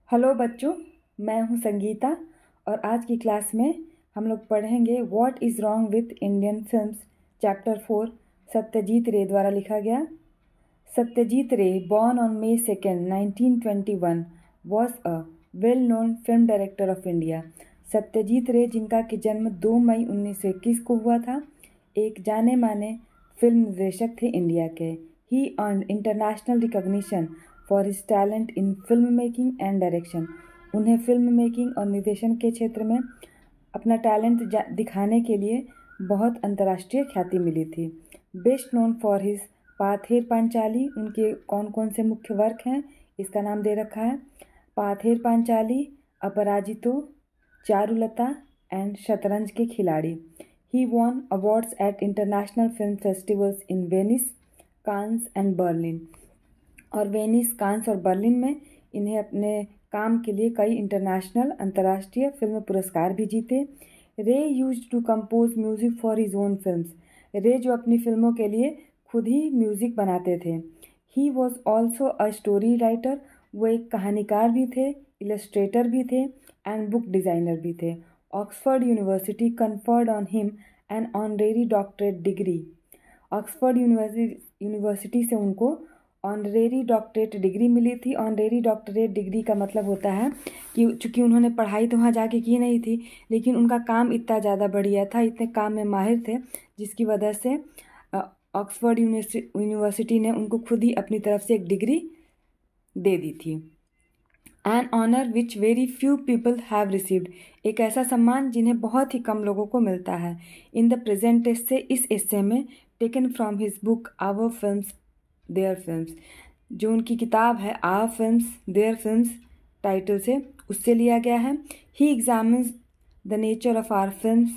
Hello बच्चों, मैं हूं संगीता और आज की क्लास में हम लोग पढ़ेंगे what is wrong with Indian films chapter 4 Satyajit रे द्वारा लिखा गया। सत्यजीत रे, born on May 2nd, 1921, was a well-known film director of India। Satyajit रे, जिनका कि जन्म 2 मई 1921 को हुआ था, एक जाने माने फिल्म निर्देशक थे इंडिया के। He earned international recognition for his talent in film making and direction। उन्हें फिल्म मेकिंग और निर्देशन के क्षेत्र में अपना टैलेंट दिखाने के लिए बहुत अंतर्राष्ट्रीय ख्याति मिली थी। Best known for his Pather Panchali, उनके कौन कौन से मुख्य वर्क हैं इसका नाम दे रखा है। Pather Panchali, Aparajito, Charulata and Shatranj ke Khilari. He won awards at international film festivals in Venice, Cannes and Berlin. और वेनिस, कांस और बर्लिन में इन्हें अपने काम के लिए कई इंटरनेशनल अंतर्राष्ट्रीय फिल्म पुरस्कार भी जीते। Ray used to compose music for his own films. Ray जो अपनी फिल्मों के लिए खुद ही म्यूजिक बनाते थे। He was also a story writer, वो एक कहानीकार भी थे, इलस्ट्रेटर भी थे एंड बुक डिज़ाइनर भी थे। Oxford university conferred on him an honorary doctorate degree. Oxford university से उनको ऑनरेरी डॉक्टरेट डिग्री मिली थी। ऑनरेरी डॉक्टरेट डिग्री का मतलब होता है कि चूँकि उन्होंने पढ़ाई तो वहाँ जाके की नहीं थी, लेकिन उनका काम इतना ज़्यादा बढ़िया था, इतने काम में माहिर थे, जिसकी वजह से ऑक्सफोर्ड यूनिवर्सिटी ने उनको खुद ही अपनी तरफ से एक डिग्री दे दी थी। An honour which very few people have received, एक ऐसा सम्मान जिन्हें बहुत ही कम लोगों को मिलता है। इन द प्रेजेंट एस्से, इस एस्से में taken from his book our films their films, जो उनकी किताब है our films their films title से, उससे लिया गया है। He examines the nature of our films,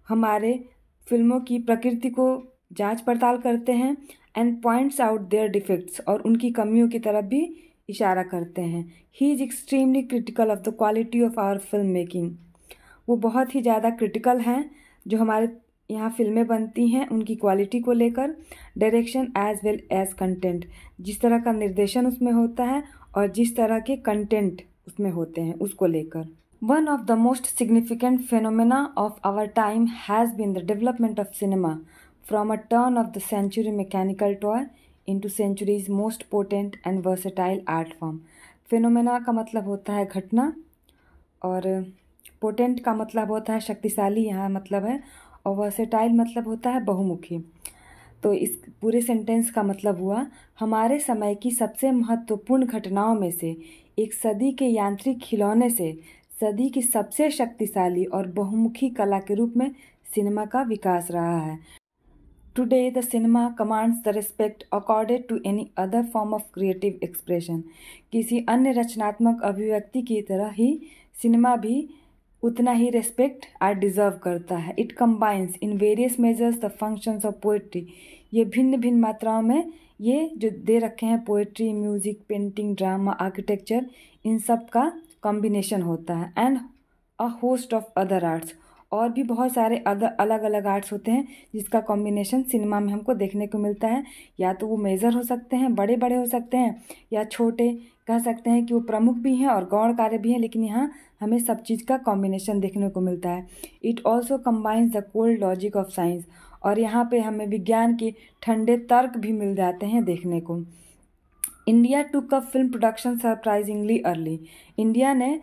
हमारे फिल्मों की प्रकृति को जांच पड़ताल करते हैं। And points out their defects, और उनकी कमियों की तरफ भी इशारा करते हैं। He is extremely critical of the quality of our film making, वो बहुत ही ज़्यादा क्रिटिकल हैं जो हमारे यहाँ फिल्में बनती हैं उनकी क्वालिटी को लेकर। Direction as well as content, जिस तरह का निर्देशन उसमें होता है और जिस तरह के कंटेंट उसमें होते हैं उसको लेकर। One of the most significant phenomena of our time has been the development of cinema from a turn of the century mechanical toy into centuries most potent and versatile art form। Phenomena का मतलब होता है घटना और potent का मतलब होता है शक्तिशाली, यहाँ मतलब है, और वर्सेटाइल मतलब होता है बहुमुखी। तो इस पूरे सेंटेंस का मतलब हुआ हमारे समय की सबसे महत्वपूर्ण घटनाओं में से एक सदी के यांत्रिक खिलौने से सदी की सबसे शक्तिशाली और बहुमुखी कला के रूप में सिनेमा का विकास रहा है। Today, the cinema commands the respect accorded to any other form of creative expression। किसी अन्य रचनात्मक अभिव्यक्ति की तरह ही सिनेमा भी उतना ही रेस्पेक्ट और डिज़र्व करता है। It combines in various measures the functions of poetry, ये भिन्न भिन्न मात्राओं में ये जो दे रखे हैं poetry, music, painting, drama, architecture, इन सब का कॉम्बिनेशन होता है। And a host of other arts, और भी बहुत सारे अलग अलग आर्ट्स होते हैं जिसका कॉम्बिनेशन सिनेमा में हमको देखने को मिलता है। या तो वो मेजर हो सकते हैं, बड़े बड़े हो सकते हैं, या छोटे, कह सकते हैं कि वो प्रमुख भी हैं और गौण कार्य भी हैं, लेकिन यहाँ हमें सब चीज़ का कॉम्बिनेशन देखने को मिलता है। It also combines the cold logic of science, और यहाँ पे हमें विज्ञान के ठंडे तर्क भी मिल जाते हैं देखने को। India took up film production surprisingly early, India ने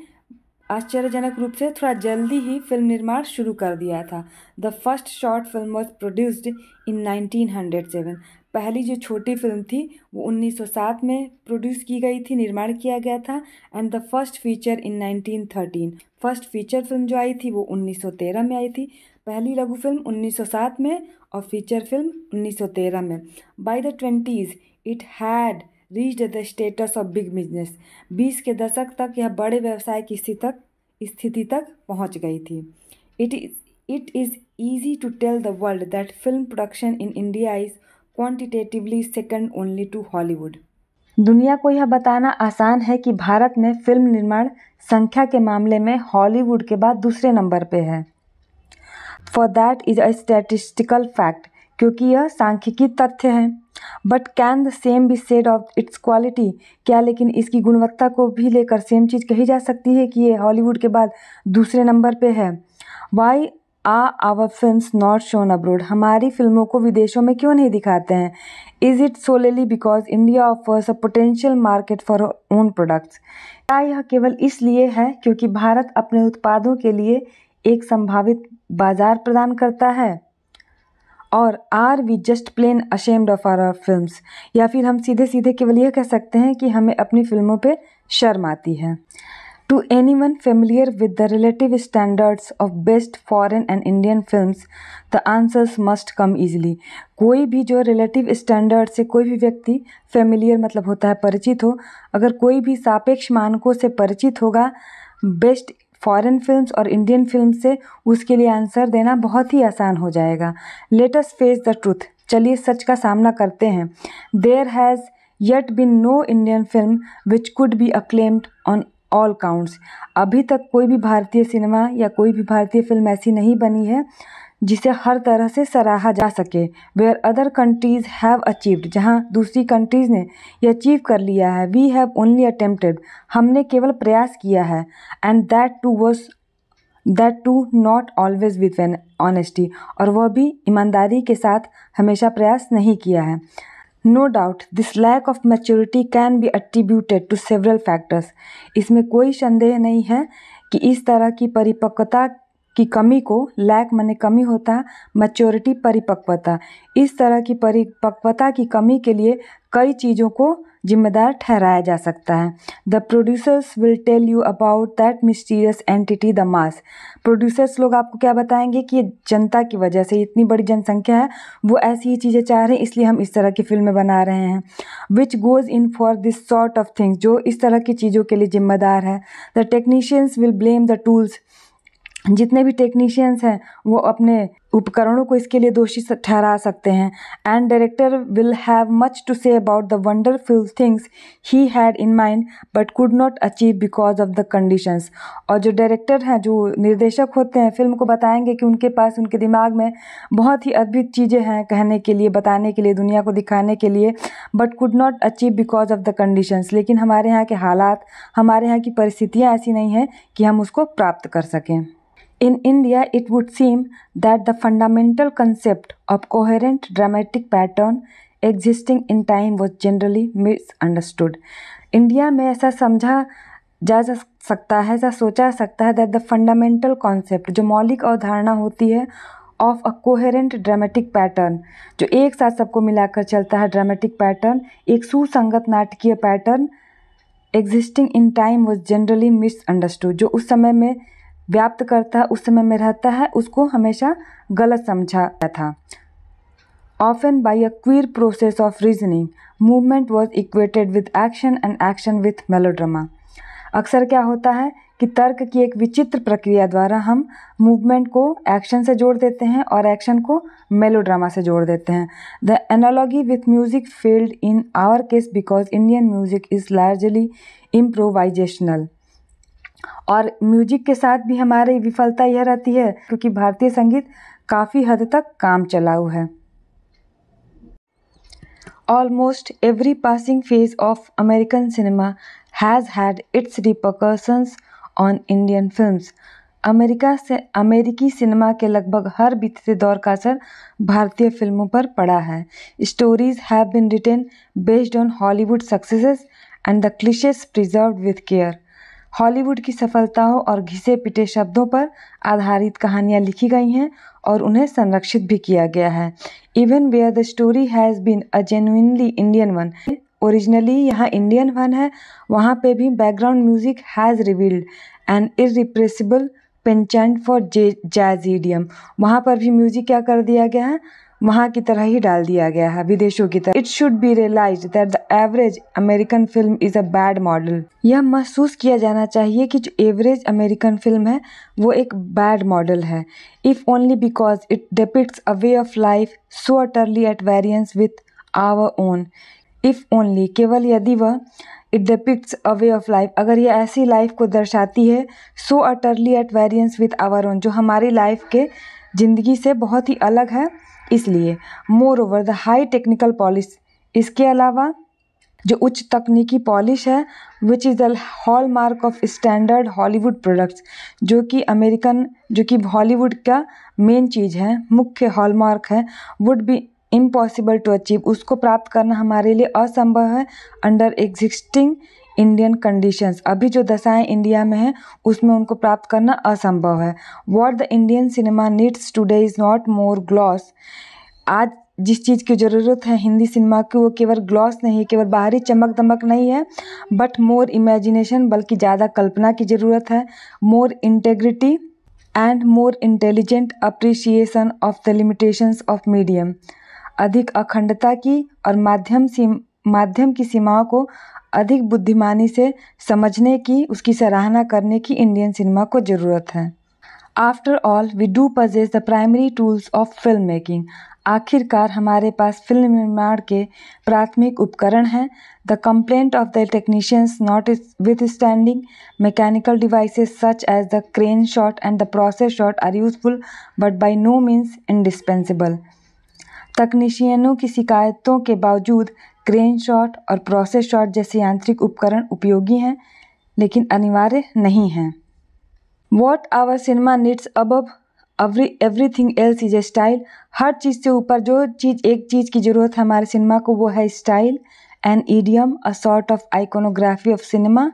आश्चर्यजनक रूप से थोड़ा जल्दी ही फिल्म निर्माण शुरू कर दिया था। The first short film was produced in 1907, पहली जो छोटी फिल्म थी वो 1907 में प्रोड्यूस की गई थी, निर्माण किया गया था। And the first feature in 1913, first feature film जो आई थी वो 1913 में आई थी। पहली लघु फिल्म 1907 में और फीचर फिल्म 1913 में। By the 20s it had reached the status of big business, 20 के दशक तक यह बड़े व्यवसाय की स्थिति तक पहुंच गई थी। It is easy to tell the world that film production in India is quantitatively second only to Hollywood, दुनिया को यह बताना आसान है कि भारत में फिल्म निर्माण संख्या के मामले में हॉलीवुड के बाद दूसरे नंबर पे है। For that is a statistical fact, क्योंकि यह सांख्यिकी तथ्य है। But can the same be said of its quality, क्या लेकिन इसकी गुणवत्ता को भी लेकर सेम चीज़ कही जा सकती है कि ये हॉलीवुड के बाद दूसरे नंबर पे है। Why are our films not shown abroad, हमारी फिल्मों को विदेशों में क्यों नहीं दिखाते हैं। Is it solely because India offers a potential market for own products, क्या यह केवल इसलिए है क्योंकि भारत अपने उत्पादों के लिए एक संभावित बाजार प्रदान करता है। और are we just plain ashamed of our films, या फिर हम सीधे सीधे केवल यह कह सकते हैं कि हमें अपनी फिल्मों पे शर्म आती है। To anyone familiar with the relative standards of best foreign and Indian films the answers must come easily, कोई भी जो रिलेटिव स्टैंडर्ड से कोई भी व्यक्ति फेमिलियर मतलब होता है परिचित हो, अगर कोई भी सापेक्ष मानकों से परिचित होगा बेस्ट फॉरेन फिल्म्स और इंडियन फिल्म से, उसके लिए आंसर देना बहुत ही आसान हो जाएगा। Let us face the truth, चलिए सच का सामना करते हैं। There has yet been no Indian film which could be acclaimed on all counts, अभी तक कोई भी भारतीय सिनेमा या कोई भी भारतीय फिल्म ऐसी नहीं बनी है जिसे हर तरह से सराहा जा सके। Where other countries have achieved, जहाँ दूसरी कंट्रीज़ ने यह अचीव कर लिया है। वी हैव ओनली अटेम्प्टेड, हमने केवल प्रयास किया है। And that too not always with an honesty, और वह भी ईमानदारी के साथ हमेशा प्रयास नहीं किया है। No doubt this lack of maturity can be attributed to several factors, इसमें कोई संदेह नहीं है कि इस तरह की परिपक्वता की कमी को, लैक माने कमी होता है, मैच्योरिटी परिपक्वता, इस तरह की परिपक्वता की कमी के लिए कई चीज़ों को जिम्मेदार ठहराया जा सकता है। The producers will tell you about that mysterious entity the mass, producers लोग आपको क्या बताएंगे कि ये जनता की वजह से, इतनी बड़ी जनसंख्या है, वो ऐसी ही चीज़ें चाह रहे हैं इसलिए हम इस तरह की फिल्में बना रहे हैं। विच goes in for this sort of things, जो इस तरह की चीज़ों के लिए जिम्मेदार है। The technicians will blame the tools, जितने भी टेक्नीशियंस हैं वो अपने उपकरणों को इसके लिए दोषी ठहरा सकते हैं। And director will have much to say about the wonderful things he had in mind but could not achieve because of the conditions, और जो डायरेक्टर हैं, जो निर्देशक होते हैं, फिल्म को बताएंगे कि उनके पास, उनके दिमाग में बहुत ही अद्भुत चीज़ें हैं कहने के लिए, बताने के लिए, दुनिया को दिखाने के लिए, but could not achieve because of the conditions, लेकिन हमारे यहाँ के हालात, हमारे यहाँ की परिस्थितियाँ ऐसी नहीं हैं कि हम उसको प्राप्त कर सकें। In India, it would seem that the fundamental concept of coherent dramatic pattern existing in time was generally misunderstood. India में ऐसा समझा जा सकता है, ऐसा सोचा सकता है that the fundamental concept, जो मौलिक अवधारणा होती है, of a coherent dramatic pattern, जो एक साथ सबको मिलाकर चलता है, ड्रामेटिक पैटर्न, एक सुसंगत नाटकीय pattern, existing in time was generally misunderstood, जो उस समय में व्याप्त करता है, उस समय में रहता है, उसको हमेशा गलत समझा गया था। Often by a queer process of reasoning movement was equated with action and action with melodrama, अक्सर क्या होता है कि तर्क की एक विचित्र प्रक्रिया द्वारा हम मूवमेंट को एक्शन से जोड़ देते हैं और एक्शन को मेलोड्रामा से जोड़ देते हैं। The analogy with music failed in our case because Indian music is largely improvisational, और म्यूजिक के साथ भी हमारी विफलता यह रहती है क्योंकि भारतीय संगीत काफ़ी हद तक काम चलाऊ है। Almost every passing phase of American cinema has had it's repercussions on Indian films, अमेरिकी सिनेमा के लगभग हर बीतते दौर का असर भारतीय फिल्मों पर पड़ा है। Stories have been written based on Hollywood successes and the cliches preserved with care, Hollywood की सफलताओं और घिसे पिटे शब्दों पर आधारित कहानियाँ लिखी गई हैं और उन्हें संरक्षित भी किया गया है। Even where the story has been a genuinely Indian one, originally यहाँ इंडियन वन है, वहाँ पे भी background music has revealed an irrepressible penchant for jazz idiom, वहाँ पर भी म्यूजिक क्या कर दिया गया है, वहाँ की तरह ही डाल दिया गया है, विदेशों की तरह। It should be realise that the average American film is a bad model, यह महसूस किया जाना चाहिए कि जो एवरेज अमेरिकन फिल्म है वो एक बैड मॉडल है। If only because it depicts a way of life so utterly at variance with our own, if only, केवल यदि वह, it depicts a way of life, अगर ये ऐसी लाइफ को दर्शाती है, so utterly at variance with our own, जो हमारी लाइफ के ज़िंदगी से बहुत ही अलग है इसलिए more over the high technical polish, इसके अलावा जो उच्च तकनीकी पॉलिश है, which is the hallmark of standard Hollywood products, जो कि हॉलीवुड का मेन चीज़ है, मुख्य हॉलमार्क है, would be impossible to achieve, उसको प्राप्त करना हमारे लिए असंभव है अंडर एग्जिस्टिंग इंडियन कंडीशंस, अभी जो दशाएं इंडिया में है उसमें उनको प्राप्त करना असंभव है। What the Indian cinema needs today is not more gloss, आज जिस चीज़ की ज़रूरत है हिंदी सिनेमा की वो केवल ग्लॉस नहीं है, केवल बाहरी चमक दमक नहीं है, बट मोर इमेजिनेशन, बल्कि ज़्यादा कल्पना की ज़रूरत है, more integrity and more intelligent appreciation of the limitations of medium, अधिक अखंडता की और माध्यम की सीमाओं को अधिक बुद्धिमानी से समझने की, उसकी सराहना करने की इंडियन सिनेमा को ज़रूरत है। After all we do possess the primary tools of film making, आखिरकार हमारे पास फिल्म निर्माण के प्राथमिक उपकरण हैं। The complaint of the technicians notwithstanding mechanical devices such as the crane shot and the process shot are useful but by no means indispensable, तकनीशियनों की शिकायतों के बावजूद क्रेन शॉट और प्रोसेस शॉट जैसे यांत्रिक उपकरण उपयोगी हैं लेकिन अनिवार्य नहीं हैं। Watt hour cinema needs above everything else is a style, हर चीज़ से ऊपर जो एक चीज़ की ज़रूरत है हमारे सिनेमा को वो है style, an idiom, a sort of iconography of cinema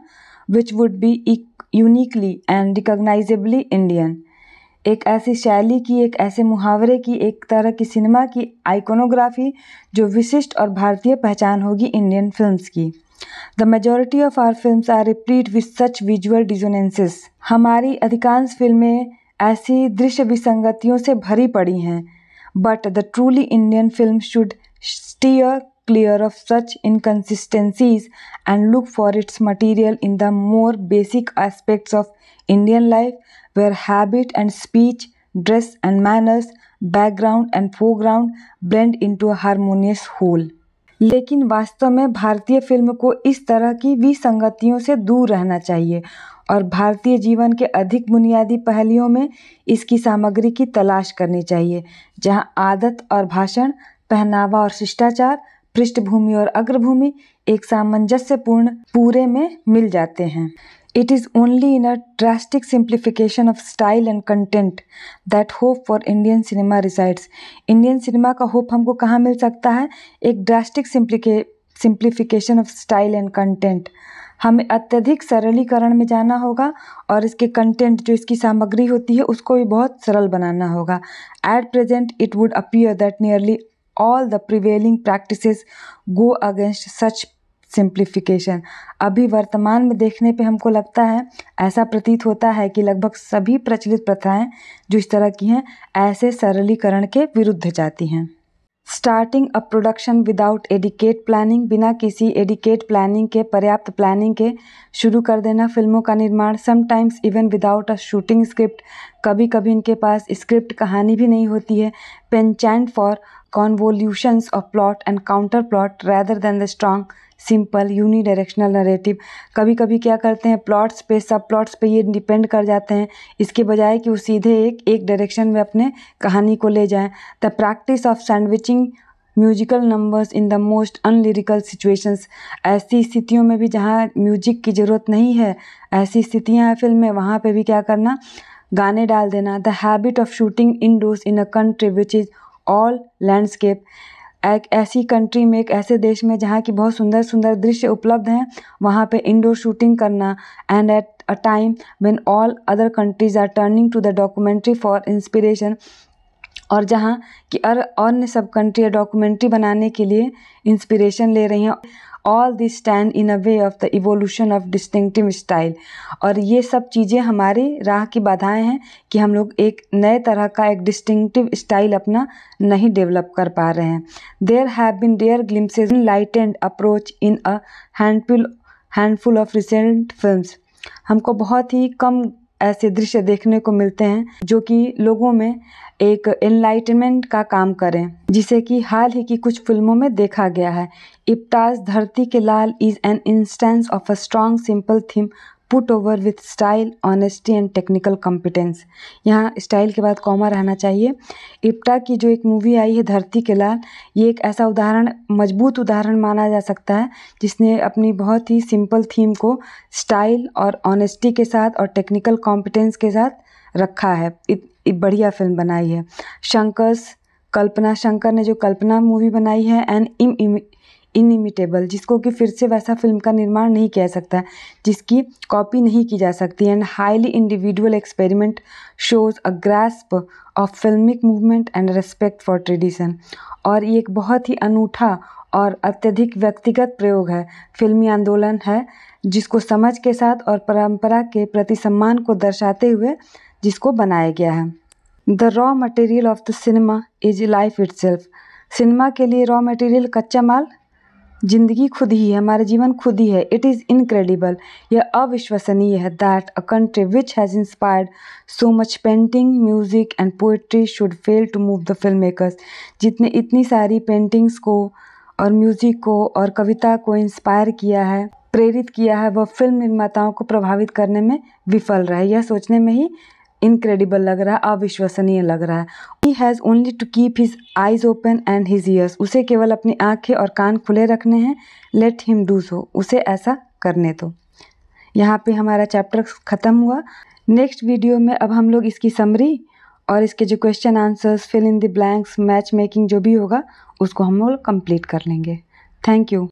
which would be uniquely and recognisably Indian, एक ऐसी शैली की, एक ऐसे मुहावरे की, एक तरह की सिनेमा की आइकोनोग्राफी जो विशिष्ट और भारतीय पहचान होगी इंडियन फिल्म्स की। The majority of our films are replete with such visual dissonances, हमारी अधिकांश फिल्में ऐसी दृश्य विसंगतियों से भरी पड़ी हैं, but the truly Indian film should steer clear of such inconsistencies and look for its material in the more basic aspects of Indian life where habit and speech, dress and manners, background and foreground blend into a harmonious whole। लेकिन वास्तव में भारतीय film को इस तरह की विसंगतियों से दूर रहना चाहिए और भारतीय जीवन के अधिक बुनियादी पहलुओं में इसकी सामग्री की तलाश करनी चाहिए, जहां आदत और भाषण, पहनावा और शिष्टाचार, पृष्ठभूमि और अग्रभूमि एक सामंजस्यपूर्ण पूरे में मिल जाते हैं। It is only in a drastic simplification of style and content that hope for Indian cinema resides। Indian cinema का होप हमको कहाँ मिल सकता है? एक drastic simplification of style and content, हमें अत्यधिक सरलीकरण में जाना होगा और इसके कंटेंट, जो इसकी सामग्री होती है, उसको भी बहुत सरल बनाना होगा। At present it would appear that nearly all the prevailing practices go against such simplification। अभी वर्तमान में देखने पे हमको लगता है, ऐसा प्रतीत होता है कि लगभग सभी प्रचलित प्रथाएं जो इस तरह की हैं ऐसे सरलीकरण के विरुद्ध जाती हैं। Starting a production without adequate planning, बिना किसी एडिकेट प्लानिंग के, पर्याप्त प्लानिंग के शुरू कर देना फिल्मों का निर्माण। Sometimes even without a shooting script, कभी कभी इनके पास स्क्रिप्ट, कहानी भी नहीं होती है। पेनचैंट for convolutions of plot and counter plot rather than the strong simple unidirectional narrative, कभी कभी क्या करते हैं, प्लॉट्स पे, सब प्लॉट्स पे ये डिपेंड कर जाते हैं, इसके बजाय कि वो सीधे एक डायरेक्शन में अपने कहानी को ले जाएं। The practice of sandwiching musical numbers in the most unlyrical situations, ऐसी स्थितियों में भी जहाँ म्यूजिक की ज़रूरत नहीं है, ऐसी स्थितियाँ हैं फिल्म में, वहाँ पे भी क्या करना, गाने डाल देना। The habit of shooting indoors in a country which is all landscape, एक ऐसी कंट्री में, एक ऐसे देश में जहाँ की बहुत सुंदर सुंदर दृश्य उपलब्ध हैं, वहाँ पे इंडोर शूटिंग करना। And at a time when all other countries are turning to the documentary for inspiration, और जहाँ कि अन्य सब कंट्री डॉक्यूमेंट्री बनाने के लिए इंस्पिरेशन ले रही हैं। All this stand in a way of the evolution of distinctive style, और ये सब चीज़ें हमारी राह की बाधाएं हैं कि हम लोग एक नए तरह का एक डिस्टिंक्टिव स्टाइल अपना नहीं डेवलप कर पा रहे हैं। There have been rare glimpses enlightened approach in a handful of recent films, हमको बहुत ही कम ऐसे दृश्य देखने को मिलते हैं जो कि लोगों में एक एनलाइटमेंट का काम करें, जिसे कि हाल ही की कुछ फिल्मों में देखा गया है। IPTA's Dharti ke Lal is an instance of a strong simple theme put over with style, honesty and technical competence. यहाँ स्टाइल के बाद कॉमा रहना चाहिए। इप्टा की जो एक मूवी आई है धरती के लाल, ये एक ऐसा उदाहरण, मजबूत उदाहरण माना जा सकता है जिसने अपनी बहुत ही सिंपल थीम को स्टाइल और ऑनेस्टी के साथ और टेक्निकल कॉम्पिटेंस के साथ रखा है। बढ़िया फिल्म बनाई है। कल्पना शंकर ने जो कल्पना मूवी बनाई है एंड इनइमिटेबल, जिसको कि फिर से वैसा फिल्म का निर्माण नहीं किया सकता, जिसकी कॉपी नहीं की जा सकती। And highly individual experiment shows a grasp of filmic movement and respect for tradition. और ये एक बहुत ही अनूठा और अत्यधिक व्यक्तिगत प्रयोग है, फिल्मी आंदोलन है, जिसको समझ के साथ और परंपरा के प्रति सम्मान को दर्शाते हुए जिसको बनाया गया है। The raw material of the cinema is life itself. Cinema के लिए रॉ मटेरियल, कच्चा माल, जिंदगी खुद ही है, हमारा जीवन खुद ही है। इट इज़ इनक्रेडिबल, यह अविश्वसनीय है, that a country which has inspired so much painting, music and poetry should fail to move the film makers. जितने इतनी सारी पेंटिंग्स को और म्यूजिक को और कविता को इंस्पायर किया है, प्रेरित किया है, वह फिल्म निर्माताओं को प्रभावित करने में विफल रहा है। यह सोचने में ही इनक्रेडिबल लग रहा है, अविश्वसनीय लग रहा है। He has only to keep his eyes open and his ears. उसे केवल अपनी आंखें और कान खुले रखने हैं। लेट हिम डू सो, उसे ऐसा करने दो। यहाँ पे हमारा चैप्टर ख़त्म हुआ। नेक्स्ट वीडियो में अब हम लोग इसकी समरी और इसके जो question answers, fill in the blanks, match making जो भी होगा उसको हम लोग कंप्लीट कर लेंगे। Thank you.